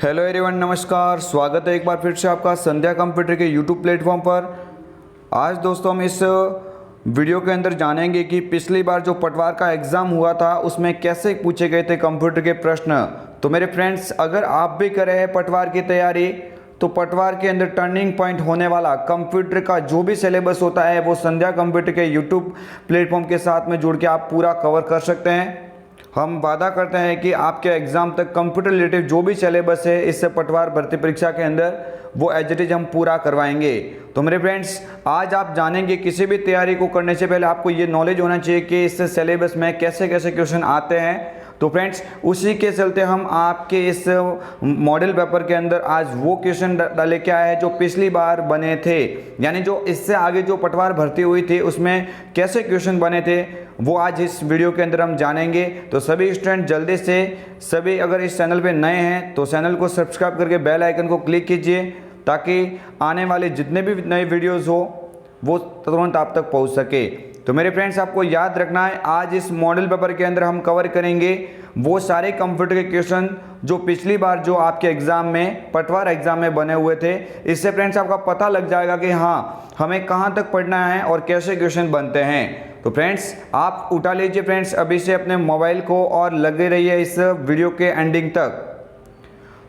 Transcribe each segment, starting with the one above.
Hello everyone, नमस्कार। स्वागत है एक बार फिर से आपका संध्या कंप्यूटर के यूट्यूब प्लेटफॉर्म पर। आज दोस्तों हम इस वीडियो के अंदर जानेंगे कि पिछली बार जो पटवार का एग्ज़ाम हुआ था उसमें कैसे पूछे गए थे कंप्यूटर के प्रश्न। तो मेरे फ्रेंड्स, अगर आप भी कर रहे हैं पटवार की तैयारी तो पटवार के अंदर टर्निंग पॉइंट होने वाला कंप्यूटर का जो भी सिलेबस होता है वो संध्या कंप्यूटर के यूट्यूब प्लेटफॉर्म के साथ में जुड़ के आप पूरा कवर कर सकते हैं। हम वादा करते हैं कि आपके एग्ज़ाम तक कंप्यूटर रिलेटेड जो भी सिलेबस है इससे पटवार भर्ती परीक्षा के अंदर वो एज इट इज़ हम पूरा करवाएंगे। तो मेरे फ्रेंड्स, आज आप जानेंगे किसी भी तैयारी को करने से पहले आपको ये नॉलेज होना चाहिए कि इस सिलेबस में कैसे कैसे क्वेश्चन आते हैं। तो फ्रेंड्स, उसी के चलते हम आपके इस मॉडल पेपर के अंदर आज वो क्वेश्चन लेके आए हैं जो पिछली बार बने थे, यानी जो इससे आगे जो पटवार भर्ती हुई थी उसमें कैसे क्वेश्चन बने थे वो आज इस वीडियो के अंदर हम जानेंगे। तो सभी स्टूडेंट जल्दी से सभी अगर इस चैनल पे नए हैं तो चैनल को सब्सक्राइब करके बेल आइकन को क्लिक कीजिए ताकि आने वाले जितने भी नए वीडियोज़ हो वो तुरंत आप तक पहुँच सके। तो मेरे फ्रेंड्स, आपको याद रखना है आज इस मॉडल पेपर के अंदर हम कवर करेंगे वो सारे कंप्यूटर के क्वेश्चन जो पिछली बार जो आपके एग्ज़ाम में पटवार एग्ज़ाम में बने हुए थे। इससे फ्रेंड्स आपका पता लग जाएगा कि हाँ हमें कहाँ तक पढ़ना है और कैसे क्वेश्चन बनते हैं। तो फ्रेंड्स, आप उठा लीजिए फ्रेंड्स अभी से अपने मोबाइल को और लगे रहिए इस वीडियो के एंडिंग तक।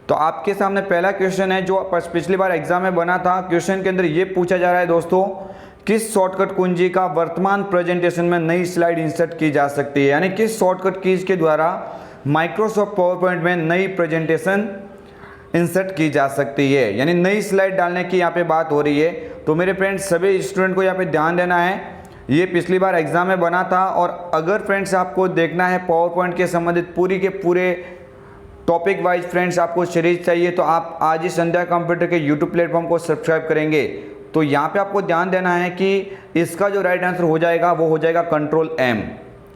तो आपके सामने पहला क्वेश्चन है जो पिछली बार एग्जाम में बना था। क्वेश्चन के अंदर ये पूछा जा रहा है दोस्तों, किस शॉर्टकट कुंजी का वर्तमान प्रेजेंटेशन में नई स्लाइड इंसर्ट की जा सकती है, यानी किस शॉर्टकट कीज के द्वारा माइक्रोसॉफ्ट पावर पॉइंट में नई प्रेजेंटेशन इंसर्ट की जा सकती है, यानी नई स्लाइड डालने की यहाँ पे बात हो रही है। तो मेरे फ्रेंड्स, सभी स्टूडेंट को यहाँ पे ध्यान देना है, ये पिछली बार एग्जाम में बना था। और अगर फ्रेंड्स आपको देखना है पावर पॉइंट के संबंधित पूरी के पूरे टॉपिक वाइज फ्रेंड्स आपको सीरीज चाहिए तो आप आज ही संध्या कंप्यूटर के यूट्यूब प्लेटफॉर्म को सब्सक्राइब करेंगे। तो यहाँ पे आपको ध्यान देना है कि इसका जो राइट आंसर हो जाएगा वो हो जाएगा कंट्रोल एम।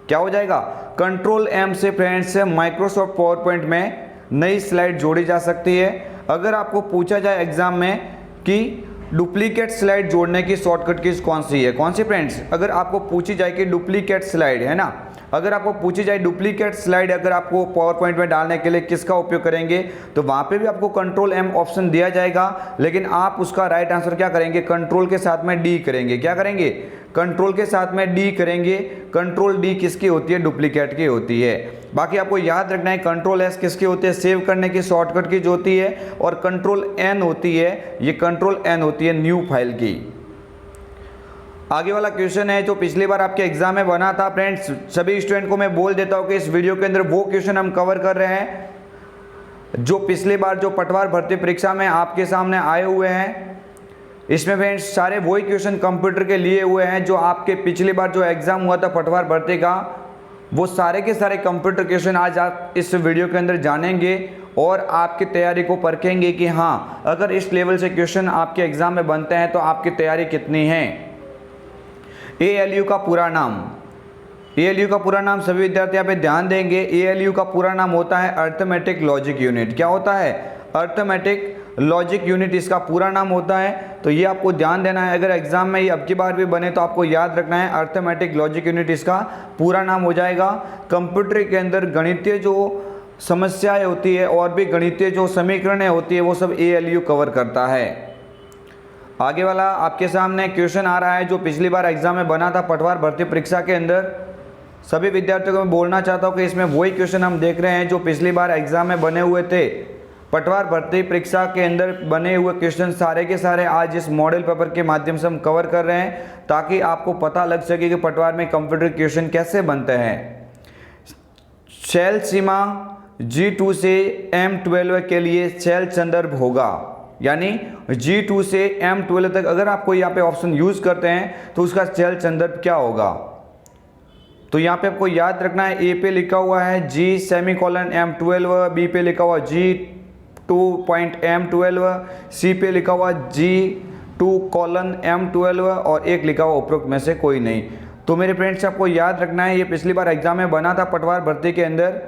क्या हो जाएगा? कंट्रोल एम से फ्रेंड्स माइक्रोसॉफ्ट पावर पॉइंट में नई स्लाइड जोड़ी जा सकती है। अगर आपको पूछा जाए एग्जाम में कि डुप्लीकेट स्लाइड जोड़ने की शॉर्टकट कीज कौन सी है, कौन सी फ्रेंड्स, अगर आपको पूछी जाए कि डुप्लीकेट स्लाइड है ना, अगर आपको पूछी जाए डुप्लीकेट स्लाइड अगर आपको पावर पॉइंट में डालने के लिए किसका उपयोग करेंगे तो वहाँ पे भी आपको कंट्रोल एम ऑप्शन दिया जाएगा, लेकिन आप उसका राइट आंसर क्या करेंगे, कंट्रोल के साथ में डी करेंगे। क्या करेंगे? कंट्रोल के साथ में डी करेंगे। कंट्रोल डी किसकी होती है? डुप्लीकेट की होती है। बाकी आपको याद रखना है कंट्रोल एस किसकी होती है? सेव करने की शॉर्टकट की जो होती है। और कंट्रोल एन होती है, ये कंट्रोल एन होती है न्यू फाइल की। आगे वाला क्वेश्चन है जो पिछली बार आपके एग्जाम में बना था। फ्रेंड्स, सभी स्टूडेंट को मैं बोल देता हूँ कि इस वीडियो के अंदर वो क्वेश्चन हम कवर कर रहे हैं जो पिछली बार जो पटवार भर्ती परीक्षा में आपके सामने आए हुए हैं। इसमें फ्रेंड्स सारे वही क्वेश्चन कंप्यूटर के लिए हुए हैं जो आपके पिछली बार जो एग्जाम हुआ था पटवार भर्ती का, वो सारे के सारे कंप्यूटर क्वेश्चन आज आप इस वीडियो के अंदर जानेंगे और आपकी तैयारी को परखेंगे कि हाँ अगर इस लेवल से क्वेश्चन आपके एग्जाम में बनते हैं तो आपकी तैयारी कितनी है। ALU का पूरा नाम, ALU का पूरा नाम सभी विद्यार्थी यहाँ पे ध्यान देंगे। ALU का पूरा नाम होता है अर्थमेटिक लॉजिक यूनिट। क्या होता है? अर्थमेटिक लॉजिक यूनिट इसका पूरा नाम होता है। तो ये आपको ध्यान देना है, अगर एग्जाम में ये अब की बार भी बने तो आपको याद रखना है अर्थमेटिक लॉजिक यूनिट इसका पूरा नाम हो जाएगा। कंप्यूटर के अंदर गणितीय जो समस्याएं होती है और भी गणितीय जो समीकरणें होती है वो सब ALU कवर करता है। आगे वाला आपके सामने क्वेश्चन आ रहा है जो पिछली बार एग्जाम में बना था पटवार भर्ती परीक्षा के अंदर। सभी विद्यार्थियों को मैं बोलना चाहता हूँ कि इसमें वही क्वेश्चन हम देख रहे हैं जो पिछली बार एग्जाम में बने हुए थे। पटवार भर्ती परीक्षा के अंदर बने हुए क्वेश्चन सारे के सारे आज इस मॉडल पेपर के माध्यम से हम कवर कर रहे हैं ताकि आपको पता लग सके कि पटवार में कंप्यूटर क्वेश्चन कैसे बनते हैं। शैल सीमा G2 से M12 के लिए शैल संदर्भ होगा, यानी G2 से M12 तक अगर आप कोई यहाँ पे ऑप्शन यूज करते हैं तो उसका शैल संदर्भ क्या होगा। तो यहाँ पे आपको याद रखना है A पे लिखा हुआ है G सेमीकोलन M12, B पे लिखा हुआ G2.M12, C पे लिखा हुआ G2:M12 और एक लिखा हुआ उपरोक्त में से कोई नहीं। तो मेरे फ्रेंड्स आपको याद रखना है ये पिछली बार एग्जाम में बना था पटवार भर्ती के अंदर।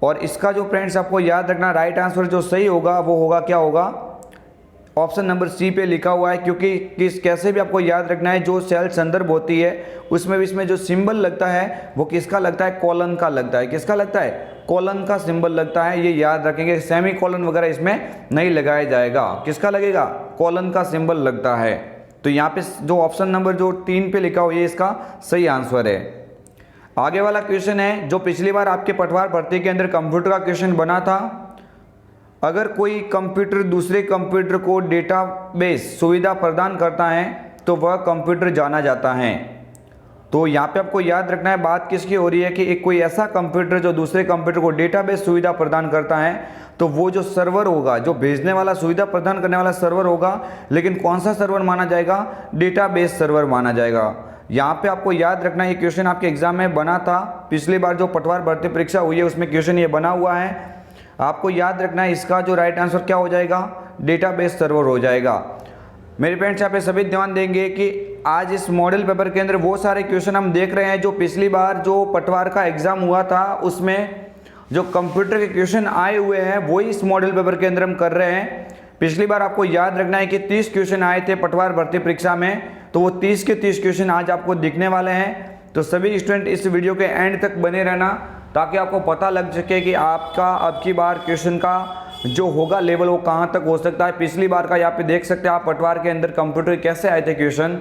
और इसका जो फ्रेंड्स आपको याद रखना राइट आंसर जो सही होगा वो होगा, क्या होगा, ऑप्शन नंबर सी पे लिखा हुआ है। क्योंकि कैसे भी आपको याद रखना है जो सेल संदर्भ होती है उसमें भी इसमें जो सिंबल लगता है वो किसका लगता है? कॉलन का लगता है। किसका लगता है? कॉलन का सिंबल लगता है, ये याद रखेंगे। सेमी कॉलन वगैरह इसमें नहीं लगाया जाएगा। किसका लगेगा? कॉलन का सिंबल लगता है। तो यहाँ पे जो ऑप्शन नंबर जो 3 पे लिखा हो ये इसका सही आंसर है। आगे वाला क्वेश्चन है जो पिछली बार आपके पटवार भर्ती के अंदर कंप्यूटर का क्वेश्चन बना था। अगर कोई कंप्यूटर दूसरे कंप्यूटर को डेटाबेस सुविधा प्रदान करता है तो वह कंप्यूटर जाना जाता है। तो यहाँ पे आपको याद रखना है बात किसकी हो रही है कि एक कोई ऐसा कंप्यूटर जो दूसरे कंप्यूटर को डेटाबेस सुविधा प्रदान करता है, तो वो जो सर्वर होगा, जो भेजने वाला सुविधा प्रदान करने वाला सर्वर होगा, लेकिन कौन सा सर्वर माना जाएगा? डेटाबेस सर्वर माना जाएगा। यहाँ पे आपको याद रखना है ये क्वेश्चन आपके एग्जाम में बना था। पिछली बार जो पटवार भर्ती परीक्षा हुई है उसमें क्वेश्चन ये बना हुआ है। आपको याद रखना है इसका जो राइट आंसर क्या हो जाएगा? डेटाबेस सर्वर हो जाएगा। मेरे फ्रेंड्स यहाँ पे सभी ध्यान देंगे कि आज इस मॉडल पेपर के अंदर वो सारे क्वेश्चन हम देख रहे हैं जो पिछली बार जो पटवार का एग्जाम हुआ था उसमें जो कंप्यूटर के क्वेश्चन आए हुए हैं वही इस मॉडल पेपर के अंदर हम कर रहे हैं। पिछली बार आपको याद रखना है कि 30 क्वेश्चन आए थे पटवार भर्ती परीक्षा में, तो वो 30 के 30 क्वेश्चन आज आपको दिखने वाले हैं। तो सभी स्टूडेंट इस वीडियो के एंड तक बने रहना ताकि आपको पता लग सके कि आपका अब की बार क्वेश्चन का जो होगा लेवल वो कहाँ तक हो सकता है। पिछली बार का यहाँ पे देख सकते हैं आप पटवार के अंदर कंप्यूटर कैसे आए थे क्वेश्चन।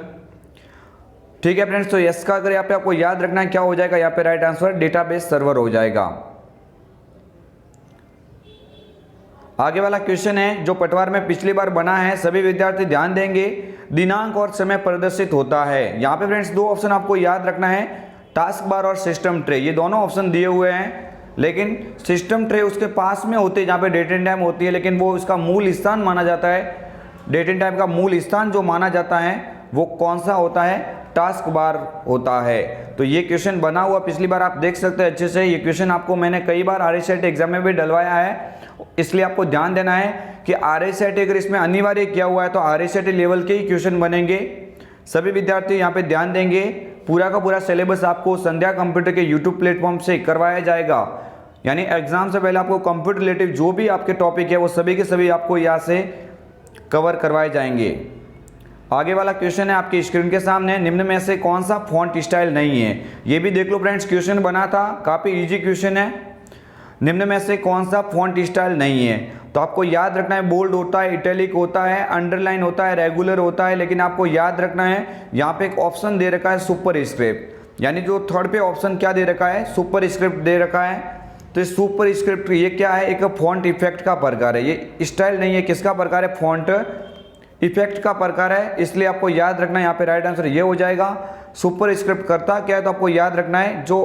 ठीक है फ्रेंड्स, तो यस का अगर यहाँ पे आपको याद रखना है क्या हो जाएगा? यहाँ पे राइट आंसर डेटाबेस सर्वर हो जाएगा। आगे वाला क्वेश्चन है जो पटवार में पिछली बार बना है, सभी विद्यार्थी ध्यान देंगे। दिनांक और समय प्रदर्शित होता है। यहाँ पे फ्रेंड्स 2 ऑप्शन आपको याद रखना है, टास्क बार और सिस्टम ट्रे। ये दोनों ऑप्शन दिए हुए हैं, लेकिन सिस्टम ट्रे उसके पास में होते हैं जहाँ पे डेट एंड टाइम होती है, लेकिन वो इसका मूल स्थान माना जाता है। डेट एंड टाइम का मूल स्थान जो माना जाता है वो कौन सा होता है? टास्क बार होता है। तो ये क्वेश्चन बना हुआ पिछली बार आप देख सकते हैं अच्छे से। ये क्वेश्चन आपको मैंने कई बार RSET एग्जाम में भी डलवाया है, इसलिए आपको ध्यान देना है कि RSET अगर इसमें अनिवार्य किया हुआ है तो RSET लेवल के ही क्वेश्चन बनेंगे। सभी विद्यार्थी यहाँ पे ध्यान देंगे। पूरा का पूरा सिलेबस आपको संध्या कंप्यूटर के यूट्यूब प्लेटफॉर्म से करवाया जाएगा। यानी एग्जाम से पहले आपको कंप्यूटर रिलेटिव जो भी आपके टॉपिक है वो सभी के सभी आपको यहाँ से कवर करवाए जाएंगे। आगे वाला क्वेश्चन है आपकी स्क्रीन के सामने, निम्न में से कौन सा फॉन्ट स्टाइल नहीं है? ये भी देख लो फ्रेंड्स, क्वेश्चन बना था, काफ़ी इजी क्वेश्चन है। निम्न में से कौन सा फॉन्ट स्टाइल नहीं है? तो आपको याद रखना है बोल्ड होता है, इटैलिक होता है, अंडरलाइन होता है, रेगुलर होता है, लेकिन आपको याद रखना है यहाँ पे एक ऑप्शन दे रखा है सुपर स्क्रिप्ट। यानी जो थर्ड पे ऑप्शन क्या दे रखा है? सुपर स्क्रिप्ट दे रखा है। तो इस सुपर स्क्रिप्ट ये क्या है? एक फॉन्ट इफेक्ट का प्रकार है। ये स्टाइल नहीं है, किसका प्रकार है? फॉन्ट इफेक्ट का प्रकार है। इसलिए आपको याद रखना है यहाँ पे राइट आंसर ये हो जाएगा। सुपर स्क्रिप्ट करता क्या है? तो आपको याद रखना है जो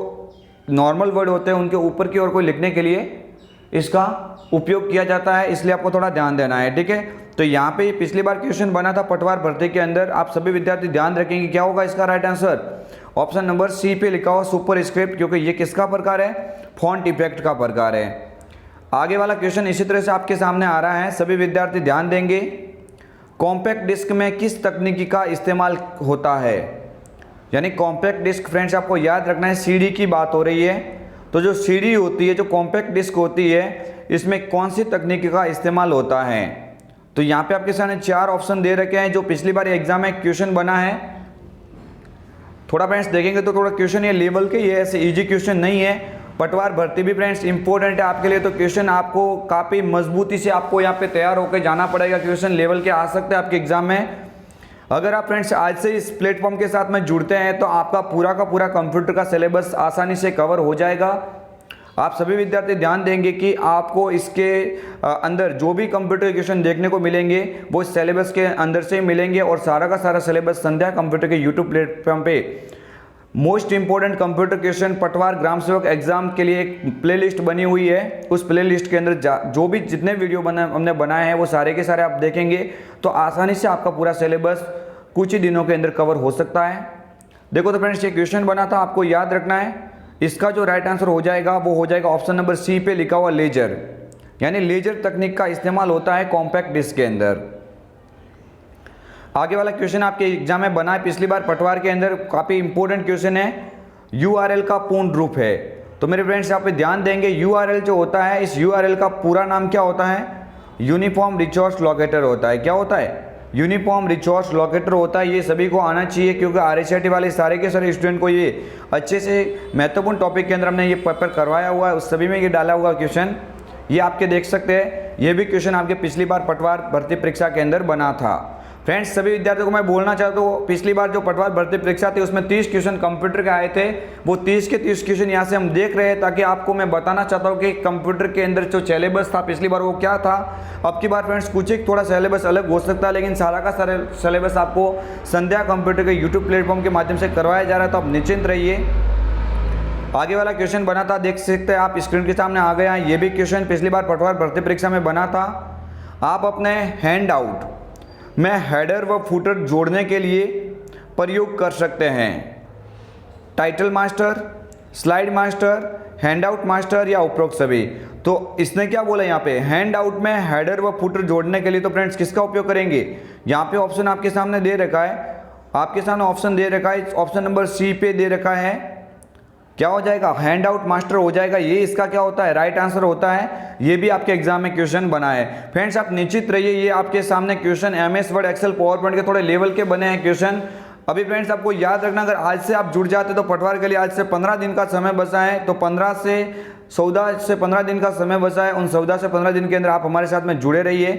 नॉर्मल वर्ड होते हैं उनके ऊपर की ओर कोई लिखने के लिए इसका उपयोग किया जाता है, इसलिए आपको थोड़ा ध्यान देना है। ठीक है, तो यहाँ पे पिछली बार क्वेश्चन बना था पटवार भर्ती के अंदर। आप सभी विद्यार्थी ध्यान रखेंगे क्या होगा इसका right answer? Option number C पे लिखा हुआ सुपर स्क्रिप्ट, क्योंकि ये किसका प्रकार है? फॉन्ट इफेक्ट का प्रकार है। आगे वाला क्वेश्चन इसी तरह से आपके सामने आ रहा है, सभी विद्यार्थी ध्यान देंगे। कॉम्पैक्ट डिस्क में किस तकनीकी का इस्तेमाल होता है? यानी कॉम्पैक्ट डिस्क फ्रेंड्स आपको याद रखना है सीडी की बात हो रही है। तो जो सीडी होती है, जो कॉम्पैक्ट डिस्क होती है, इसमें कौन सी तकनीकी का इस्तेमाल होता है? तो यहाँ पे आपके सामने 4 ऑप्शन दे रखे हैं जो पिछली बार एग्जाम में क्वेश्चन बना है। थोड़ा फ्रेंड्स देखेंगे तो थोड़ा क्वेश्चन ये लेवल के, ये ऐसे इजी क्वेश्चन नहीं है। पटवार भर्ती भी फ्रेंड्स इंपॉर्टेंट है आपके लिए, तो क्वेश्चन आपको काफ़ी मजबूती से आपको यहाँ पे तैयार होकर जाना पड़ेगा। क्वेश्चन लेवल के आ सकते हैं आपके एग्जाम में। अगर आप फ्रेंड्स आज से इस प्लेटफॉर्म के साथ में जुड़ते हैं तो आपका पूरा का पूरा कंप्यूटर का सिलेबस आसानी से कवर हो जाएगा। आप सभी विद्यार्थी ध्यान देंगे कि आपको इसके अंदर जो भी कंप्यूटर क्वेश्चन देखने को मिलेंगे वो सिलेबस के अंदर से ही मिलेंगे, और सारा का सारा सिलेबस संध्या कंप्यूटर के यूट्यूब प्लेटफॉर्म पे मोस्ट इंपॉर्टेंट कंप्यूटर क्वेश्चन पटवार ग्राम सेवक एग्जाम के लिए एक प्लेलिस्ट बनी हुई है। उस प्लेलिस्ट के अंदर जो भी जितने वीडियो हमने बनाए हैं वो सारे के सारे आप देखेंगे तो आसानी से आपका पूरा सिलेबस कुछ ही दिनों के अंदर कवर हो सकता है। देखो तो फ्रेंड्स ये क्वेश्चन बना था, आपको याद रखना है इसका जो राइट आंसर हो जाएगा वो हो जाएगा ऑप्शन नंबर सी पे लिखा हुआ लेजर। यानी लेजर तकनीक का इस्तेमाल होता है कॉम्पैक्ट डिस्क के अंदर। आगे वाला क्वेश्चन आपके एग्जाम में बना है पिछली बार पटवार के अंदर, काफ़ी इंपॉर्टेंट क्वेश्चन है। URL का पूर्ण रूप है। तो मेरे फ्रेंड्स यहाँ पे ध्यान देंगे, URL जो होता है, इस URL का पूरा नाम क्या होता है? यूनिफॉर्म रिसोर्स लोकेटर होता है। क्या होता है? यूनिफॉर्म रिसोर्स लोकेटर होता है, ये सभी को आना चाहिए क्योंकि RSIT वाले सारे के सारे स्टूडेंट को ये अच्छे से महत्वपूर्ण टॉपिक के अंदर हमने ये पेपर करवाया हुआ है, उस सभी में ये डाला हुआ क्वेश्चन ये आपके देख सकते हैं। ये भी क्वेश्चन आपके पिछली बार पटवार भर्ती परीक्षा के अंदर बना था। फ्रेंड्स सभी विद्यार्थियों को मैं बोलना चाहता हूँ, पिछली बार जो पटवार भर्ती परीक्षा थी उसमें 30 क्वेश्चन कंप्यूटर के आए थे, वो 30 के 30 क्वेश्चन यहाँ से हम देख रहे हैं ताकि आपको मैं बताना चाहता हूँ कि कंप्यूटर के अंदर जो सिलेबस था पिछली बार वो क्या था। अब की बार फ्रेंड्स कुछ एक थोड़ा सिलेबस अलग हो सकता है, लेकिन सारा का सारा सिलेबस आपको संध्या कंप्यूटर के यूट्यूब प्लेटफॉर्म के माध्यम से करवाया जा रहा है, तो आप निश्चिंत रहिए। आगे वाला क्वेश्चन बना था, देख सकते हैं आप स्क्रीन के सामने आ गया। ये भी क्वेश्चन पिछली बार पटवार भर्ती परीक्षा में बना था। आप अपने हैंड आउट में हेडर व फुटर जोड़ने के लिए प्रयोग कर सकते हैं title master, slide master, hand out master या उपरोक्त सभी। तो इसने क्या बोला यहाँ पे, हैंड आउट में हेडर व फुटर जोड़ने के लिए तो फ्रेंड्स किसका उपयोग करेंगे। यहाँ पे ऑप्शन आपके सामने दे रखा है, आपके सामने ऑप्शन दे रखा है, ऑप्शन नंबर सी पे दे रखा है, क्या हो जाएगा, हैंड आउट मास्टर हो जाएगा। ये इसका क्या होता है, राइट आंसर होता है। ये भी आपके एग्जाम में क्वेश्चन बना है। फ्रेंड्स आप निश्चित रहिए, ये आपके सामने question MS word excel power point के थोड़े लेवल के बने हैं क्वेश्चन। अभी फ्रेंड्स आपको याद रखना, अगर आज से आप जुड़ जाते तो पटवार के लिए आज से 15 दिन का समय बचा है, तो 14 से 15 दिन का समय बचा है। उन 14 से 15 दिन के अंदर आप हमारे साथ में जुड़े रहिए।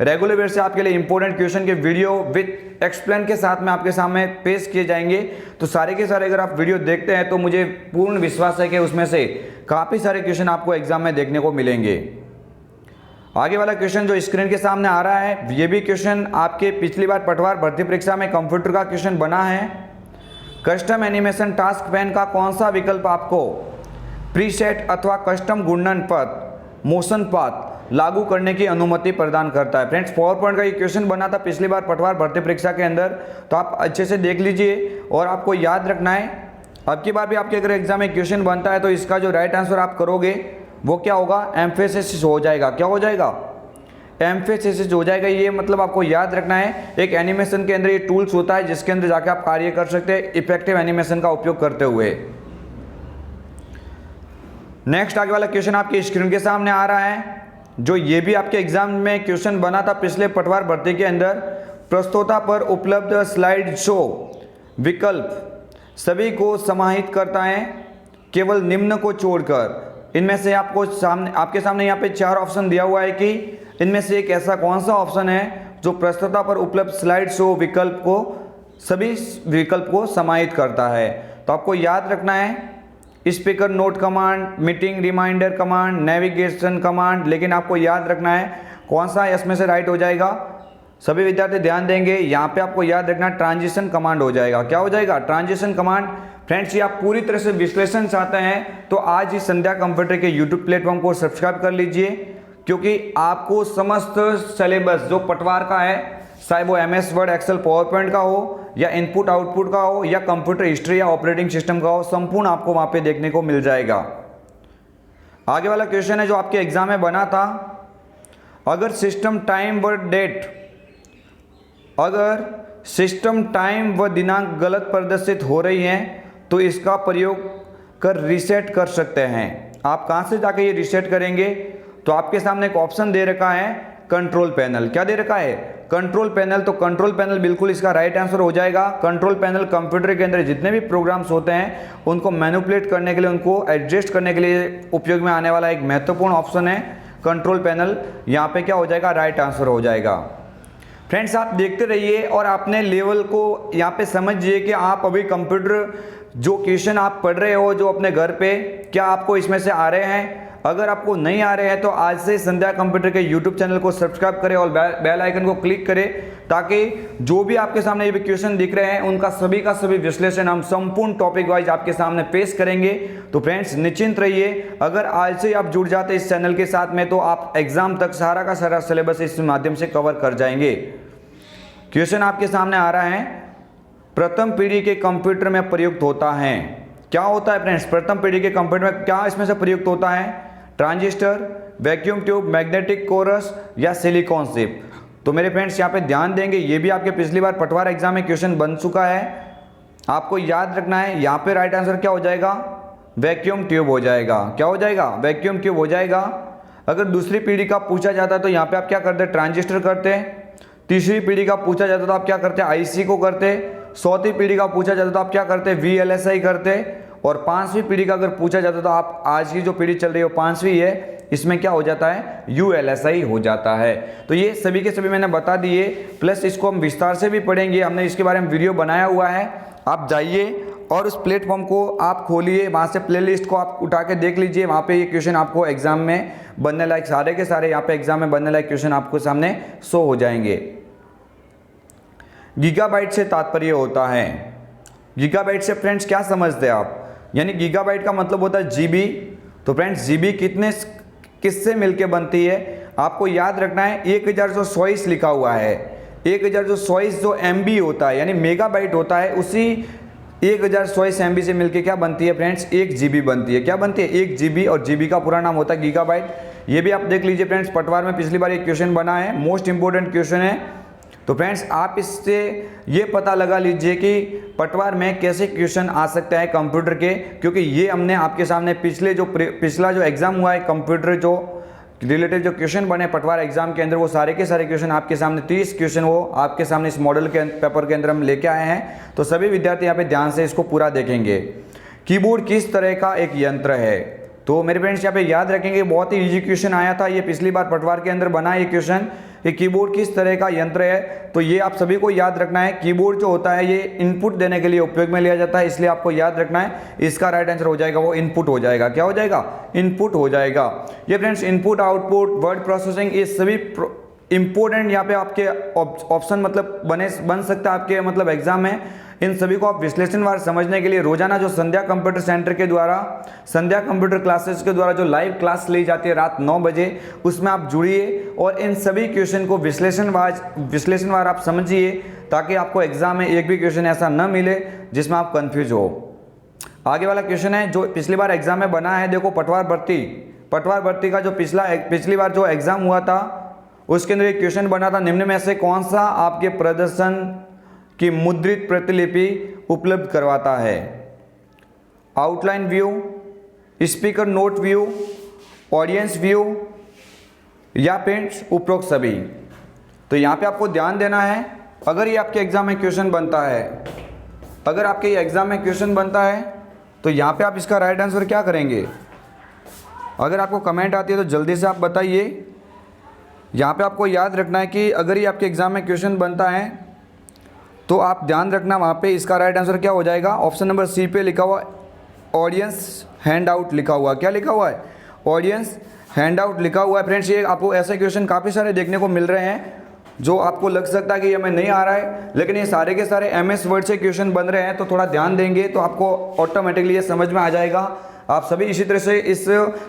रेगुलर बेस से आपके लिए इंपॉर्टेंट क्वेश्चन के वीडियो विथ एक्सप्लेन के साथ में आपके सामने पेश किए जाएंगे। तो सारे के सारे अगर आप वीडियो देखते हैं तो मुझे पूर्ण विश्वास है कि उसमें से काफ़ी सारे क्वेश्चन आपको एग्जाम में देखने को मिलेंगे। आगे वाला क्वेश्चन जो स्क्रीन के सामने आ रहा है, ये भी क्वेश्चन आपके पिछली बार पटवार भर्ती परीक्षा में कंप्यूटर का क्वेश्चन बना है। कस्टम एनिमेशन टास्क पैन का कौन सा विकल्प आपको प्रीसेट अथवा कस्टम घूर्णन पथ मोशन पाथ लागू करने की अनुमति प्रदान करता है। फ्रेंड्स पावर पॉइंट का ये क्वेश्चन बना था पिछली बार पटवार भर्ती परीक्षा के अंदर, तो आप अच्छे से देख लीजिए और आपको याद रखना है। अब की बार भी आपके अगर एग्जाम में क्वेश्चन बनता है तो इसका जो राइट आंसर आप करोगे वो क्या होगा, एम्फेसिस हो जाएगा। क्या हो जाएगा, एम्फेसिस हो जाएगा। ये मतलब आपको याद रखना है, एक एनिमेशन के अंदर ये टूल्स होता है जिसके अंदर जाके आप कार्य कर सकते हैं इफेक्टिव एनिमेशन का उपयोग करते हुए। नेक्स्ट आगे वाला क्वेश्चन आपके स्क्रीन के सामने आ रहा है, जो ये भी आपके एग्जाम में क्वेश्चन बना था पिछले पटवार भर्ती के अंदर। प्रस्तुता पर उपलब्ध स्लाइड शो विकल्प सभी को समाहित करता है केवल निम्न को छोड़कर। इनमें से आपके सामने यहाँ पे 4 ऑप्शन दिया हुआ है कि इनमें से एक ऐसा कौन सा ऑप्शन है जो प्रस्तुता पर उपलब्ध स्लाइड शो विकल्प को सभी विकल्प को समाहित करता है। तो आपको याद रखना है speaker note command, meeting reminder command, navigation command, लेकिन आपको याद रखना है कौन सा इसमें से राइट हो जाएगा। सभी विद्यार्थी ध्यान देंगे, यहाँ पे आपको याद रखना ट्रांजिशन कमांड हो जाएगा। क्या हो जाएगा, ट्रांजिशन कमांड। फ्रेंड्स ये आप पूरी तरह से विश्लेषण चाहते हैं तो आज ही संध्या कंप्यूटर के यूट्यूब प्लेटफॉर्म को सब्सक्राइब कर लीजिए, क्योंकि आपको समस्त सिलेबस जो पटवार का है, चाहे वो MS word excel power point का हो या इनपुट आउटपुट का हो या कंप्यूटर हिस्ट्री या ऑपरेटिंग सिस्टम का हो, संपूर्ण आपको वहाँ पे देखने को मिल जाएगा। आगे वाला क्वेश्चन है जो आपके एग्जाम में बना था, अगर सिस्टम टाइम व दिनांक गलत प्रदर्शित हो रही हैं तो इसका प्रयोग कर रीसेट कर सकते हैं। आप कहाँ से जाके ये रीसेट करेंगे, तो आपके सामने एक ऑप्शन दे रखा है कंट्रोल पैनल। क्या दे रखा है, कंट्रोल पैनल। तो कंट्रोल पैनल बिल्कुल इसका राइट आंसर हो जाएगा। कंट्रोल पैनल कंप्यूटर के अंदर जितने भी प्रोग्राम्स होते हैं उनको मैनिपुलेट करने के लिए, उनको एडजस्ट करने के लिए उपयोग में आने वाला एक महत्वपूर्ण ऑप्शन है कंट्रोल पैनल। यहाँ पे क्या हो जाएगा, राइट आंसर हो जाएगा। फ्रेंड्स आप देखते रहिए और अपने लेवल को यहाँ पे समझिए कि आप अभी कंप्यूटर जो क्वेश्चन आप पढ़ रहे हो जो अपने घर पे, क्या आपको इसमें से आ रहे हैं। अगर आपको नहीं आ रहे हैं तो आज से संध्या कंप्यूटर के यूट्यूब चैनल को सब्सक्राइब करें और बेल आइकन को क्लिक करें, ताकि जो भी आपके सामने ये भी क्वेश्चन दिख रहे हैं उनका सभी का सभी विश्लेषण हम संपूर्ण टॉपिक वाइज आपके सामने पेश करेंगे। तो फ्रेंड्स निश्चिंत रहिए, अगर आज से आप जुड़ जाते इस चैनल के साथ में तो आप एग्जाम तक सारा का सारा सिलेबस इस माध्यम से कवर कर जाएंगे। क्वेश्चन आपके सामने आ रहा है, प्रथम पीढ़ी के कंप्यूटर में प्रयुक्त होता है। क्या होता है फ्रेंड्स, प्रथम पीढ़ी के कंप्यूटर में क्या इसमें से प्रयुक्त होता है, transistor, vacuum tube, magnetic cores या सिलिकॉन चिप। तो मेरे फ्रेंड्स यहाँ पे ध्यान देंगे, ये भी आपके पिछली बार पटवार एग्जाम में क्वेश्चन बन चुका है। आपको याद रखना है यहाँ पे राइट आंसर क्या हो जाएगा, वैक्यूम ट्यूब हो जाएगा। क्या हो जाएगा, वैक्यूम ट्यूब हो जाएगा। अगर दूसरी पीढ़ी का पूछा जाता है तो यहाँ पे आप क्या करते हैं, ट्रांजिस्टर करते हैं। तीसरी पीढ़ी का पूछा जाता तो आप क्या करते, आईसी को करते। चौथी पीढ़ी का पूछा जाता तो आप क्या करते, वीएलएसआई करते। और पांचवी पीढ़ी का अगर पूछा जाता तो आप आज की जो पीढ़ी चल रही है वो पांचवी है, इसमें क्या हो जाता है, यूएलएसआई हो जाता है। तो ये सभी के सभी मैंने बता दिए, प्लस इसको हम विस्तार से भी पढ़ेंगे, हमने इसके बारे में वीडियो बनाया हुआ है। आप जाइए और उस प्लेटफॉर्म को आप खोलिए, वहाँ से प्लेलिस्ट को आप उठा के देख लीजिए, वहाँ पे ये क्वेश्चन आपको एग्जाम में बनने लायक, सारे के सारे यहाँ पे एग्जाम में बनने लायक क्वेश्चन आपको सामने शो हो जाएंगे। गीगाबाइट से तात्पर्य होता है, गीगाबाइट से फ्रेंड्स क्या समझते हैं आप, यानी गीगाबाइट का मतलब होता है जीबी। तो फ्रेंड्स जीबी किससे मिलके बनती है, आपको याद रखना है 1024 लिखा हुआ है। 1024 जो एमबी होता है यानी मेगाबाइट होता है, उसी 1024 एमबी से मिलके क्या बनती है फ्रेंड्स, 1 जीबी बनती है। क्या बनती है, 1 जीबी, और जीबी का पूरा नाम होता है गीगाबाइट। ये भी आप देख लीजिए फ्रेंड्स, पटवार में पिछली बार एक क्वेश्चन बना है, मोस्ट इंपोर्टेंट क्वेश्चन है। तो फ्रेंड्स आप इससे ये पता लगा लीजिए कि पटवार में कैसे क्वेश्चन आ सकता है कंप्यूटर के, क्योंकि ये हमने आपके सामने पिछला जो एग्जाम हुआ है कंप्यूटर जो रिलेटेड जो क्वेश्चन बने पटवार एग्जाम के अंदर, वो सारे के सारे क्वेश्चन आपके सामने 30 क्वेश्चन वो आपके सामने इस मॉडल के पेपर के अंदर हम लेके आए हैं। तो सभी विद्यार्थी यहाँ पे ध्यान से इसको पूरा देखेंगे। कीबोर्ड किस तरह का एक यंत्र है, तो मेरे फ्रेंड्स यहाँ पे याद रखेंगे, बहुत ही इजी क्वेश्चन आया था, ये पिछली बार पटवार के अंदर बना ये क्वेश्चन, कि कीबोर्ड किस तरह का यंत्र है। तो ये आप सभी को याद रखना है, कीबोर्ड जो होता है ये इनपुट देने के लिए उपयोग में लिया जाता है, इसलिए आपको याद रखना है। इसका राइट आंसर हो जाएगा वो इनपुट हो जाएगा। क्या हो जाएगा, इनपुट हो जाएगा। ये friends input, output, word processing, ये सभी इंपॉर्टेंट यहाँ पे आपके ऑप्शन मतलब बन सकता है आपके मतलब एग्जाम में। इन सभी को आप विश्लेषणवार समझने के लिए रोजाना जो संध्या कंप्यूटर सेंटर के द्वारा, संध्या कंप्यूटर क्लासेस के द्वारा जो लाइव क्लास ली जाती है रात 9 बजे, उसमें आप जुड़िए और इन सभी क्वेश्चन को विश्लेषणवार आप समझिए, ताकि आपको एग्जाम में एक भी क्वेश्चन ऐसा न मिले जिसमें आप कंफ्यूज हो। आगे वाला क्वेश्चन है जो पिछली बार एग्जाम में बना है, देखो पटवार भर्ती का जो पिछली बार जो एग्जाम हुआ था उसके अंदर एक क्वेश्चन बना था, निम्न में से कौन सा आपके प्रदर्शन की मुद्रित प्रतिलिपि उपलब्ध करवाता है, outline view, speaker note view, audience view या फ्रेंड्स उपरोक्त सभी। तो यहाँ पे आपको ध्यान देना है, अगर ये आपके एग्जाम में क्वेश्चन बनता है, अगर आपके ये एग्जाम में क्वेश्चन बनता है तो यहाँ पे आप इसका राइट आंसर क्या करेंगे। अगर आपको कमेंट आती है तो जल्दी से आप बताइए। यहाँ पे आपको याद रखना है कि अगर ये आपके एग्जाम में क्वेश्चन बनता है तो आप ध्यान रखना, वहाँ पे इसका राइट आंसर क्या हो जाएगा, ऑप्शन नंबर सी पे लिखा हुआ ऑडियंस हैंड आउट लिखा हुआ। क्या लिखा हुआ है, ऑडियंस हैंड आउट लिखा हुआ है। फ्रेंड्स ये आपको ऐसे क्वेश्चन काफ़ी सारे देखने को मिल रहे हैं जो आपको लग सकता है कि ये हमें नहीं आ रहा है, लेकिन ये सारे के सारे MS वर्ड से क्वेश्चन बन रहे हैं। तो थोड़ा ध्यान देंगे तो आपको ऑटोमेटिकली ये समझ में आ जाएगा। आप सभी इसी तरह से इस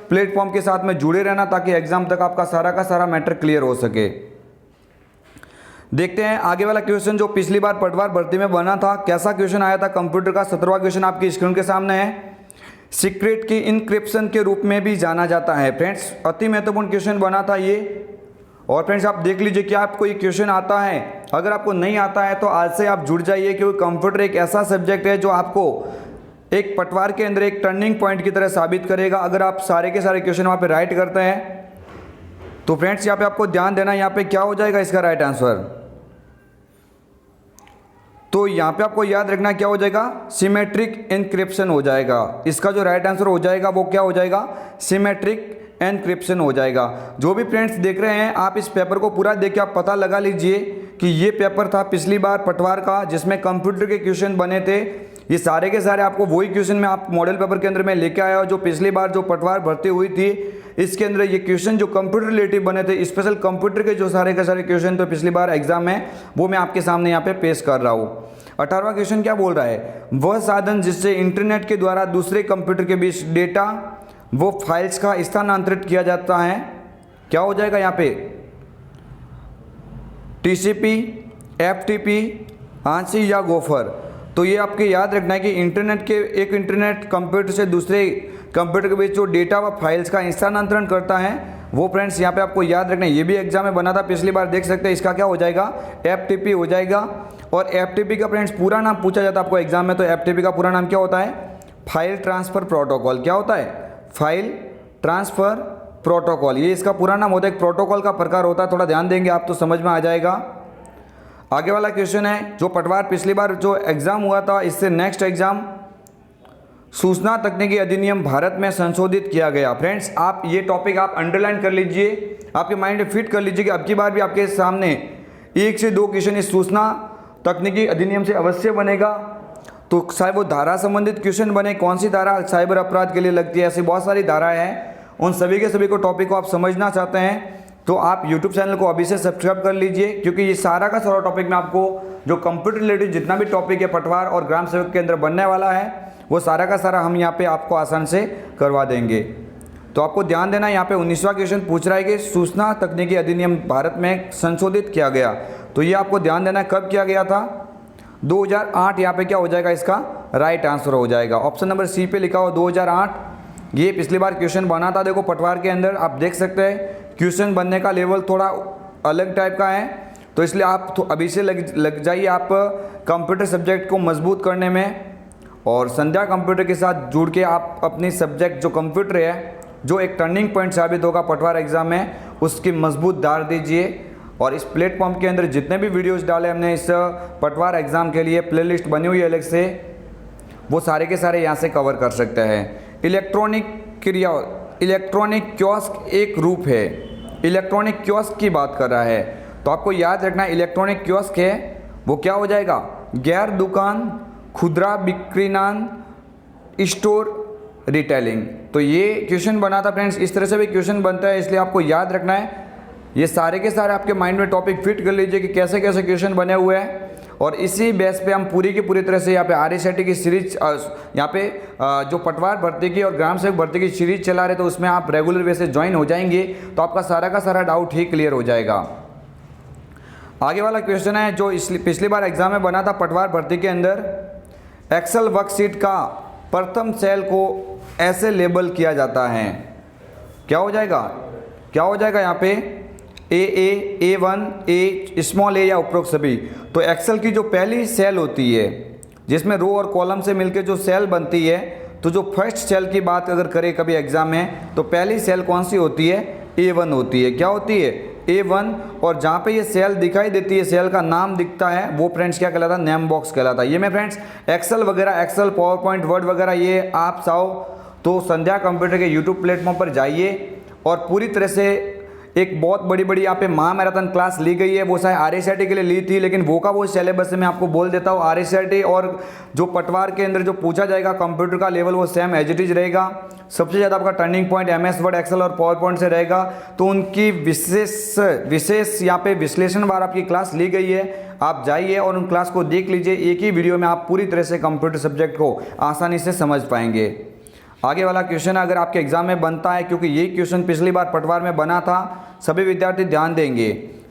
प्लेटफॉर्म के साथ में जुड़े रहना, ताकि एग्जाम तक आपका सारा का सारा मैटर क्लियर हो सके। देखते हैं आगे वाला क्वेश्चन जो पिछली बार पटवार भर्ती में बना था, कैसा क्वेश्चन आया था कंप्यूटर का। 17वां क्वेश्चन आपकी स्क्रीन के सामने है। सीक्रेट की इनक्रिप्शन के रूप में भी जाना जाता है। फ्रेंड्स अति महत्वपूर्ण क्वेश्चन बना था ये। और फ्रेंड्स आप देख लीजिए क्या आपको ये क्वेश्चन आता है। अगर आपको नहीं आता है तो आज से आप जुड़ जाइए, क्योंकि कंप्यूटर एक ऐसा सब्जेक्ट है जो आपको एक पटवार के अंदर एक टर्निंग पॉइंट की तरह साबित करेगा। अगर आप सारे के सारे क्वेश्चन वहाँ पे राइट करते हैं तो फ्रेंड्स यहाँ पे आपको ध्यान देना, यहाँ पे क्या हो जाएगा इसका राइट आंसर। तो यहाँ पे आपको याद रखना क्या हो जाएगा, सिमेट्रिक एनक्रिप्शन हो जाएगा। इसका जो राइट आंसर हो जाएगा वो क्या हो जाएगा, सिमेट्रिक एनक्रिप्शन हो जाएगा। जो भी फ्रेंड्स देख रहे हैं आप इस पेपर को पूरा देख के आप पता लगा लीजिए कि ये पेपर था पिछली बार पटवार का, जिसमें कंप्यूटर के क्वेश्चन बने थे। ये सारे के सारे आपको वही क्वेश्चन में आप मॉडल पेपर के अंदर में लेके आया हूँ, जो पिछली बार जो पटवार भर्ती हुई थी इसके अंदर ये क्वेश्चन जो कंप्यूटर रिलेटिव बने थे, स्पेशल कंप्यूटर के जो सारे के सारे क्वेश्चन तो पिछली बार एग्जाम में, वो मैं आपके सामने यहाँ पे पेश कर रहा हूँ। 18वां क्वेश्चन क्या बोल रहा है, वह साधन जिससे इंटरनेट के द्वारा दूसरे कंप्यूटर के बीच डेटा वो फाइल्स का स्थानांतरित किया जाता है, क्या हो जाएगा यहाँ पे, TCP, FTP, आंसी या गोफर। तो ये आपके याद रखना है कि एक इंटरनेट कंप्यूटर से दूसरे कंप्यूटर के बीच जो डेटा व फाइल्स का स्थानांतरण करता है वो फ्रेंड्स यहाँ पे आपको याद रखना है। ये भी एग्जाम में बना था पिछली बार, देख सकते हैं। इसका क्या हो जाएगा, FTP हो जाएगा। और FTP का फ्रेंड्स पूरा नाम पूछा जाता है आपको एग्जाम में, तो FTP का पूरा नाम क्या होता है, फाइल ट्रांसफ़र प्रोटोकॉल। क्या होता है, फाइल ट्रांसफ़र प्रोटोकॉल। ये इसका पूरा नाम होता है, एक प्रोटोकॉल का प्रकार होता है। थोड़ा ध्यान देंगे आप तो समझ में आ जाएगा। आगे वाला क्वेश्चन है, जो पटवार पिछली बार जो एग्ज़ाम हुआ था इससे नेक्स्ट एग्ज़ाम सूचना तकनीकी अधिनियम भारत में संशोधित किया गया। फ्रेंड्स आप ये टॉपिक आप अंडरलाइन कर लीजिए, आपके माइंड में फिट कर लीजिए कि अब की बार भी आपके सामने 1 से 2 क्वेश्चन इस सूचना तकनीकी अधिनियम से अवश्य बनेगा। तो चाहे वो धारा संबंधित क्वेश्चन बने, कौन सी धारा साइबर अपराध के लिए लगती है, ऐसी बहुत सारी धाराएं हैं, उन सभी के सभी को टॉपिक को आप समझना चाहते हैं तो आप यूट्यूब चैनल को अभी से सब्सक्राइब कर लीजिए, क्योंकि ये सारा का सारा टॉपिक में आपको जो कंप्यूटर रिलेटेड जितना भी टॉपिक है पटवार और ग्राम सेवक के अंदर बनने वाला है वो सारा का सारा हम यहाँ पे आपको आसान से करवा देंगे। तो आपको ध्यान देना, यहाँ पे 19वां क्वेश्चन पूछ रहा है कि सूचना तकनीकी अधिनियम भारत में संशोधित किया गया। तो ये आपको ध्यान देना है कब किया गया था, 2008। यहाँ पे क्या हो जाएगा, इसका राइट आंसर हो जाएगा ऑप्शन नंबर सी पे लिखा हुआ 2008। ये पिछली बार क्वेश्चन बना था, देखो पटवार के अंदर आप देख सकते हैं क्वेश्चन बनने का लेवल थोड़ा अलग टाइप का है, तो इसलिए आप अभी से लग जाइए आप कंप्यूटर सब्जेक्ट को मजबूत करने में, और संध्या कंप्यूटर के साथ जुड़ के आप अपनी सब्जेक्ट जो कंप्यूटर है जो एक टर्निंग पॉइंट साबित होगा पटवार एग्ज़ाम में, उसकी मजबूत दार दीजिए। और इस प्लेटफॉर्म के अंदर जितने भी वीडियोस डाले हमने इस पटवार एग्ज़ाम के लिए, प्लेलिस्ट बनी हुई है अलग से, वो सारे के सारे यहाँ से कवर कर सकते हैं। इलेक्ट्रॉनिक कियोस्क एक रूप है, इलेक्ट्रॉनिक कियोस्क की बात कर रहा है, तो आपको याद रखना इलेक्ट्रॉनिक कियोस्क है वो क्या हो जाएगा, गैर दुकान, खुदरा विक्रेतान, स्टोर रिटेलिंग। तो ये क्वेश्चन बना था फ्रेंड्स, इस तरह से भी क्वेश्चन बनता है, इसलिए आपको याद रखना है। ये सारे के सारे आपके माइंड में टॉपिक फिट कर लीजिए कि कैसे कैसे क्वेश्चन बने हुए हैं, और इसी बेस पे हम पूरी की पूरी तरह से यहाँ पे RSIT की सीरीज, यहाँ पे जो पटवार भर्ती की और ग्राम सेवक भर्ती की सीरीज चला रहे, तो उसमें आप रेगुलर वे से ज्वाइन हो जाएंगे तो आपका सारा का सारा डाउट ही क्लियर हो जाएगा। आगे वाला क्वेश्चन है जो पिछली बार एग्जाम में बना था पटवार भर्ती के अंदर, एक्सेल वर्कशीट का प्रथम सेल को ऐसे लेबल किया जाता है, क्या हो जाएगा, क्या हो जाएगा यहाँ पे A, A1, A, small a या उपरोक्त सभी। तो एक्सेल की जो पहली सेल होती है जिसमें रो और कॉलम से मिलकर जो सेल बनती है, तो जो फर्स्ट सेल की बात अगर करें कभी एग्जाम में, तो पहली सेल कौन सी होती है, A1 होती है। क्या होती है, A1। और जहाँ पे ये सेल दिखाई देती है, सेल का नाम दिखता है, वो फ्रेंड्स क्या कहलाता है, नेम बॉक्स कहलाता है। ये मैं फ्रेंड्स एक्सेल वगैरह, एक्सेल पावर पॉइंट वर्ड वगैरह, ये आप चाहो तो संध्या कंप्यूटर के यूट्यूब प्लेटफॉर्म पर जाइए, और पूरी तरह से एक बहुत बड़ी यहाँ पे महामैराथन क्लास ली गई है, वो शायद RSIT के लिए ली थी, लेकिन वो का वो सिलेबस से मैं आपको बोल देता हूँ। RSIT और जो पटवार के अंदर जो पूछा जाएगा कंप्यूटर का लेवल वो सेम एज इट इज रहेगा। सबसे ज़्यादा आपका turning point MS word, excel और पावर पॉइंट से रहेगा, तो उनकी विशेष यहाँ पे विश्लेषण वार आपकी क्लास ली गई है। आप जाइए और उन क्लास को देख लीजिए, एक ही वीडियो में आप पूरी तरह से कंप्यूटर सब्जेक्ट को आसानी से समझ पाएंगे। आगे वाला क्वेश्चन अगर आपके एग्जाम में बनता है, क्योंकि यही क्वेश्चन पिछली बार पटवार में बना था, सभी विद्यार्थी ध्यान देंगे,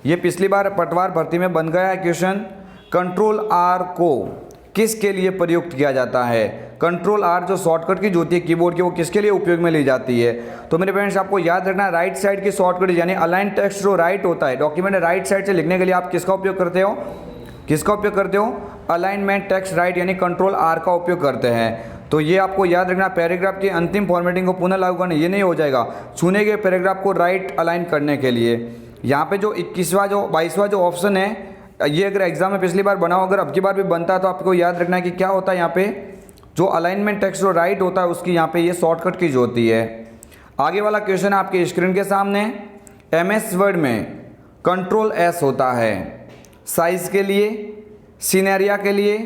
ये पिछली बार पटवार भर्ती में बन गया है क्वेश्चन। कंट्रोल R को किसके लिए प्रयुक्त किया जाता है, कंट्रोल R जो शॉर्टकट की होती है कीबोर्ड की, वो किसके लिए उपयोग में ली जाती है। तो मेरे फ्रेंड्स आपको याद रखना, राइट साइड की शॉर्टकट यानी अलाइन टेक्स्ट जो राइट होता है, डॉक्यूमेंट राइट साइड से लिखने के लिए आप किसका उपयोग करते हो, किसका उपयोग करते हो, अलाइनमेंट टेक्स्ट राइट यानी कंट्रोल R का उपयोग करते हैं। तो ये आपको याद रखना, पैराग्राफ की अंतिम फॉर्मेटिंग को पुनः लागू करना, ये नहीं हो जाएगा, चुने गए पैराग्राफ को राइट अलाइन करने के लिए। यहाँ पे जो 22वां जो ऑप्शन है, ये अगर एग्जाम में पिछली बार बना हो, अगर अब की बार भी बनता है, तो आपको याद रखना है कि क्या होता है यहाँ पे, जो अलाइनमेंट टेक्स्ट जो राइट होता है उसकी यहाँ पे ये शॉर्टकट की होती है। आगे वाला क्वेश्चन आपके स्क्रीन के सामने, MS वर्ड में कंट्रोल S होता है साइज के लिए, सिनेरिया के लिए,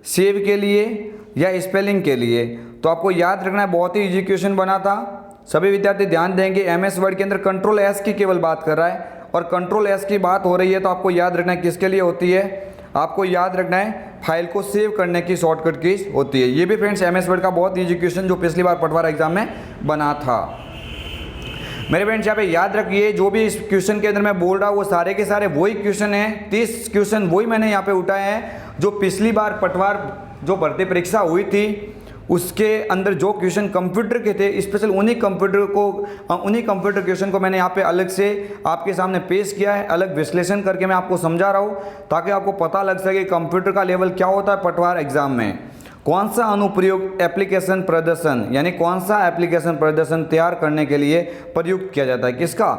सेव के लिए या स्पेलिंग के लिए। तो आपको याद रखना है, बहुत ही इजी क्वेश्चन बना था, सभी विद्यार्थी ध्यान देंगे। MS वर्ड के अंदर कंट्रोल S की केवल बात कर रहा है, और कंट्रोल S की बात हो रही है, तो आपको याद रखना है किसके लिए होती है, आपको याद रखना है फाइल को सेव करने की शॉर्टकट की होती है। ये भी फ्रेंड्स MS वर्ड का बहुत इजी क्वेश्चन जो पिछली बार पटवार एग्जाम में बना था। मेरे फ्रेंड्स यहाँ पे याद रखिए, जो भी इस क्वेश्चन के अंदर मैं बोल रहा हूँ वो सारे के सारे वही क्वेश्चन हैं, 30 क्वेश्चन वही मैंने यहाँ पे उठाए हैं जो पिछली बार पटवार जो भर्ती परीक्षा हुई थी उसके अंदर जो क्वेश्चन कंप्यूटर के थे, स्पेशल उन्हीं कंप्यूटर क्वेश्चन को मैंने यहाँ पे अलग से आपके सामने पेश किया है, अलग विश्लेषण करके मैं आपको समझा रहा हूँ, ताकि आपको पता लग सके कंप्यूटर का लेवल क्या होता है पटवार एग्जाम में। कौन सा अनुप्रयोग एप्लीकेशन प्रदर्शन, यानी कौन सा एप्लीकेशन प्रदर्शन तैयार करने के लिए प्रयुक्त किया जाता है, किसका,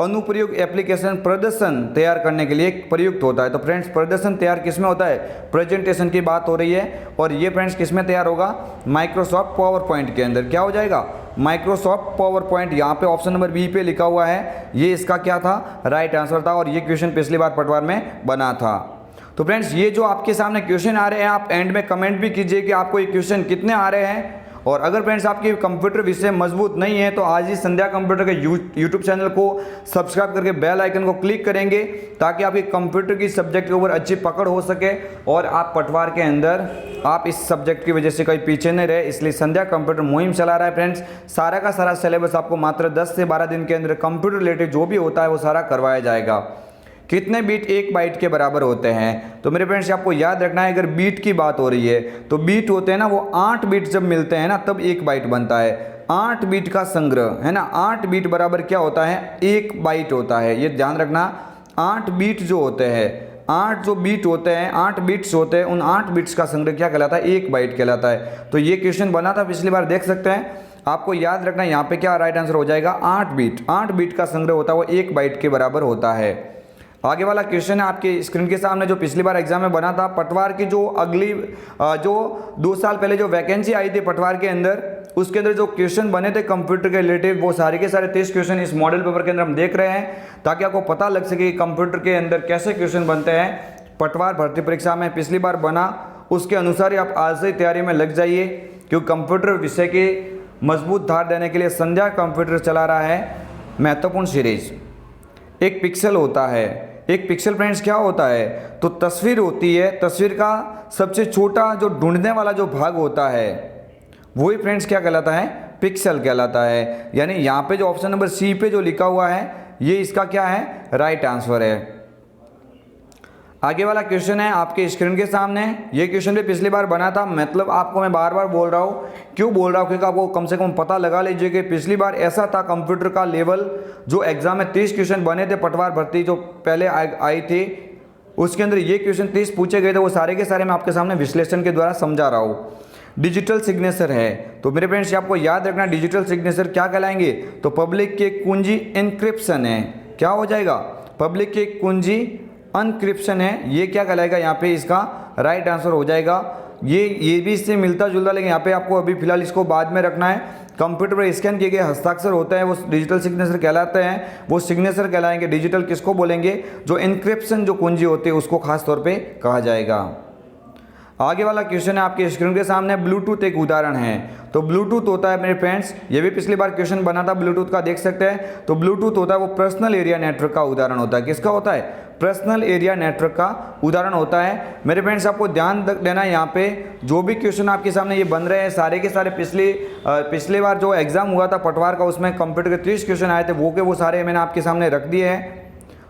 अनुप्रयोग एप्लीकेशन प्रदर्शन तैयार करने के लिए प्रयुक्त होता है। तो फ्रेंड्स प्रदर्शन तैयार किस में होता है, प्रेजेंटेशन की बात हो रही है। और ये फ्रेंड्स किस में तैयार होगा, माइक्रोसॉफ्ट पावर पॉइंट के अंदर। क्या हो जाएगा, माइक्रोसॉफ्ट पावर पॉइंट। यहाँ पे ऑप्शन नंबर बी पे लिखा हुआ है, ये इसका क्या था, राइट आंसर था। और ये क्वेश्चन पिछली बार पटवार में बना था। तो फ्रेंड्स ये जो आपके सामने क्वेश्चन आ रहे हैं, आप एंड में कमेंट भी कीजिए कि आपको ये क्वेश्चन कितने आ रहे हैं। और अगर फ्रेंड्स आपकी कंप्यूटर विषय मजबूत नहीं है तो आज ही संध्या कंप्यूटर के यूट्यूब चैनल को सब्सक्राइब करके बेल आइकन को क्लिक करेंगे, ताकि आपकी कंप्यूटर की सब्जेक्ट के ऊपर अच्छी पकड़ हो सके और आप पटवार के अंदर आप इस सब्जेक्ट की वजह से कहीं पीछे नहीं रहे। इसलिए संध्या कंप्यूटर मुहिम चला रहा है फ्रेंड्स। सारा का सारा सिलेबस आपको मात्र 10 से 12 दिन के अंदर कंप्यूटर रिलेटेड जो भी होता है वो सारा करवाया जाएगा। कितने बीट 1 बाइट के बराबर होते हैं, तो मेरे फ्रेंड्स आपको याद रखना है, अगर बीट की बात हो रही है तो बीट होते हैं ना, वो 8 बीट जब मिलते हैं ना तब 1 बाइट बनता है। 8 बीट का संग्रह है ना, 8 बीट बराबर क्या होता है, 1 बाइट होता है। ये ध्यान रखना, 8 बीट जो होते हैं, 8 जो बीट होते हैं, 8 बिट्स होते हैं, उन 8 बिट्स का संग्रह क्या कहलाता है, 1 बाइट कहलाता है। तो ये क्वेश्चन बना था पिछली बार, देख सकते हैं। आपको याद रखना यहाँ पे क्या राइट आंसर हो जाएगा, 8 बीट। 8 बीट का संग्रह होता है वो 1 बाइट के बराबर होता है। आगे वाला क्वेश्चन है आपके स्क्रीन के सामने, जो पिछली बार एग्जाम में बना था। पटवार की जो अगली जो 2 साल पहले जो वैकेंसी आई थी पटवार के अंदर, उसके अंदर जो क्वेश्चन बने थे कंप्यूटर के रिलेटेड, वो सारे के सारे 30 क्वेश्चन इस मॉडल पेपर के अंदर हम देख रहे हैं, ताकि आपको पता लग सके कि कंप्यूटर के अंदर कैसे क्वेश्चन बनते हैं। पटवार भर्ती परीक्षा में पिछली बार बना, उसके अनुसार ही आप आज से तैयारी में लग जाइए, क्योंकि कंप्यूटर विषय के मजबूत धार देने के लिए संध्या कंप्यूटर चला रहा है महत्वपूर्ण सीरीज। एक पिक्सल होता है, एक पिक्सल फ्रेंड्स क्या होता है, तो तस्वीर होती है। तस्वीर का सबसे छोटा जो ढूंढने वाला जो भाग होता है वही फ्रेंड्स क्या कहलाता है, पिक्सल कहलाता है। यानी यहाँ पे जो ऑप्शन नंबर सी पे जो लिखा हुआ है ये इसका क्या है, राइट आंसर है। आगे वाला क्वेश्चन है आपके स्क्रीन के सामने। ये क्वेश्चन भी पिछली बार बना था, मतलब आपको मैं बार बार बोल रहा हूँ। क्यों बोल रहा हूँ, क्योंकि आपको कम से कम पता लगा लीजिए कि पिछली बार ऐसा था कंप्यूटर का लेवल, जो एग्जाम में 30 क्वेश्चन बने थे पटवार भर्ती जो पहले आई थी, उसके अंदर ये क्वेश्चन 30 पूछे गए थे। वो सारे के सारे मैं आपके सामने विश्लेषण के द्वारा समझा रहा हूँ। डिजिटल सिग्नेचर है, तो मेरे फ्रेंड्स आपको याद रखना डिजिटल सिग्नेचर क्या कहलाएंगे, तो पब्लिक की कुंजी एन्क्रिप्शन है। क्या हो जाएगा, पब्लिक की कुंजी एन्क्रिप्शन है, ये क्या कहलाएगा, यहाँ पे इसका राइट आंसर हो जाएगा। ये भी इससे मिलता जुलता, लेकिन यहाँ पे आपको अभी फिलहाल इसको बाद में रखना है। कंप्यूटर पर स्कैन किए गए हस्ताक्षर होते हैं वो डिजिटल सिग्नेचर कहलाते हैं, वो सिग्नेचर कहलाएंगे। डिजिटल किसको बोलेंगे, जो एन्क्रिप्शन जो कुंजी होती है उसको खास तौर पे कहा जाएगा। आगे वाला क्वेश्चन है आपके स्क्रीन के सामने, ब्लूटूथ एक उदाहरण है। तो ब्लूटूथ होता है मेरे फ्रेंड्स, ये भी पिछली बार क्वेश्चन बना था ब्लूटूथ का, देख सकते हैं। तो ब्लूटूथ होता है वो पर्सनल एरिया नेटवर्क का उदाहरण होता है। किसका होता है, पर्सनल एरिया नेटवर्क का उदाहरण होता है। मेरे फ्रेंड्स आपको ध्यान देना है, यहाँ पे जो भी क्वेश्चन आपके सामने ये बन रहे हैं सारे के सारे पिछले बार जो एग्जाम हुआ था पटवार का, उसमें कंप्यूटर के 30 क्वेश्चन आए थे, वो सारे मैंने आपके सामने रख दिए हैं।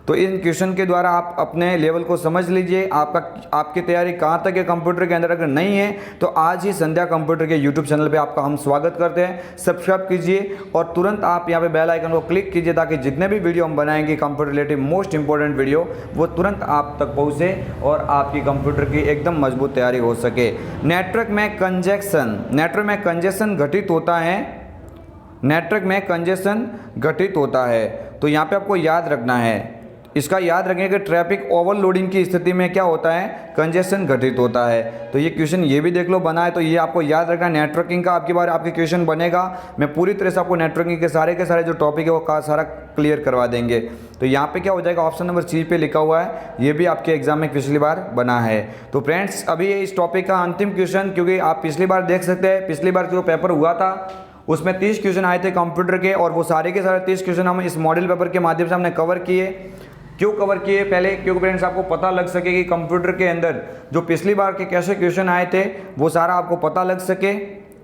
तो इन क्वेश्चन के द्वारा आप अपने लेवल को समझ लीजिए, आपकी तैयारी कहाँ तक है कंप्यूटर के अंदर। अगर नहीं है तो आज ही संध्या कंप्यूटर के यूट्यूब चैनल पे आपका हम स्वागत करते हैं। सब्सक्राइब कीजिए और तुरंत आप यहाँ पे बेल आइकन को क्लिक कीजिए, ताकि जितने भी वीडियो हम बनाएंगे computer related most important video, वो तुरंत आप तक पहुँचे और आपकी कंप्यूटर की एकदम मजबूत तैयारी हो सके। नेटवर्क में कंजेशन घटित होता है, नेटवर्क में कंजेशन घटित होता है। तो यहाँ पे आपको याद रखना है, इसका याद रखें कि ट्रैफिक ओवरलोडिंग की स्थिति में क्या होता है, कंजेशन घटित होता है। तो ये क्वेश्चन ये भी देख लो बना है, तो ये आपको याद रखना। नेटवर्किंग का आपकी बार आपके क्वेश्चन बनेगा, मैं पूरी तरह से आपको नेटवर्किंग के सारे जो टॉपिक है वो सारा क्लियर करवा देंगे। तो यहाँ पे क्या हो जाएगा, ऑप्शन नंबर सी पे लिखा हुआ है, ये भी आपके एग्जाम में पिछली बार बना है। तो फ्रेंड्स अभी इस टॉपिक का अंतिम क्वेश्चन, क्योंकि आप पिछली बार देख सकते हैं, पिछली बार जो पेपर हुआ था उसमें 30 क्वेश्चन आए थे कंप्यूटर के, और वो सारे के सारे 30 क्वेश्चन हम इस मॉडल पेपर के माध्यम से हमने कवर किए। क्यों कवर किए, पहले क्योंकि फ्रेंड्स आपको पता लग सके कि कंप्यूटर के अंदर जो पिछली बार के कैसे क्वेश्चन आए थे वो सारा आपको पता लग सके,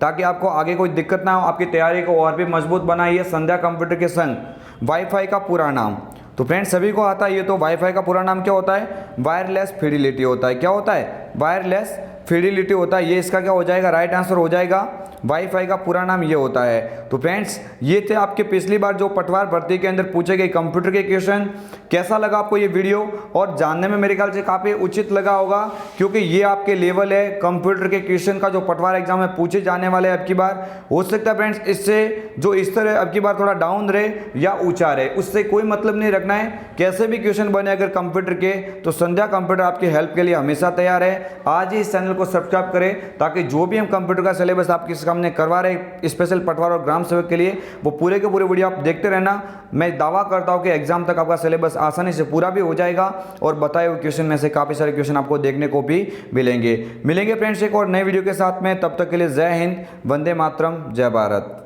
ताकि आपको आगे कोई दिक्कत ना हो, आपकी तैयारी को और भी मजबूत बनाइए। संध्या कंप्यूटर के संग वाईफाई का पूरा नाम, तो फ्रेंड्स सभी को आता है ये, तो वाईफाई का पूरा नाम क्या होता है, वायरलेस फिडिलिटी होता है। क्या होता है, वायरलेस फिडिलिटी होता है। ये इसका क्या हो जाएगा, राइट आंसर हो जाएगा। वाईफाई का पूरा नाम ये होता है। तो फ्रेंड्स ये थे आपके पिछली बार जो पटवार भर्ती के अंदर पूछे गए कंप्यूटर के क्वेश्चन। कैसा लगा आपको ये वीडियो? और जानने में मेरे ख्याल से काफ़ी उचित लगा होगा, क्योंकि ये आपके लेवल है कंप्यूटर के क्वेश्चन का जो पटवार एग्जाम में पूछे जाने वाले हैं अब की बार। हो सकता है फ्रेंड्स इससे जो स्तर है अब की बार थोड़ा डाउन रहे या ऊंचा रहे, उससे कोई मतलब नहीं रखना है। कैसे भी क्वेश्चन बने अगर कंप्यूटर के, तो संध्या कंप्यूटर आपकी हेल्प के लिए हमेशा तैयार है। आज ही इस चैनल को सब्सक्राइब करें ताकि जो भी हम कंप्यूटर का सिलेबस आपके सामने करवा रहे स्पेशल पटवार और ग्राम सेवक के लिए, वो पूरे के पूरे वीडियो आप देखते रहना। मैं दावा करता हूं कि एग्जाम तक आपका सिलेबस आसानी से पूरा भी हो जाएगा और बताए हुए क्वेश्चन में से काफ़ी सारे क्वेश्चन आपको देखने को भी मिलेंगे फ्रेंड्स एक और नए वीडियो के साथ में। तब तक के लिए जय हिंद, वंदे मातरम, जय भारत।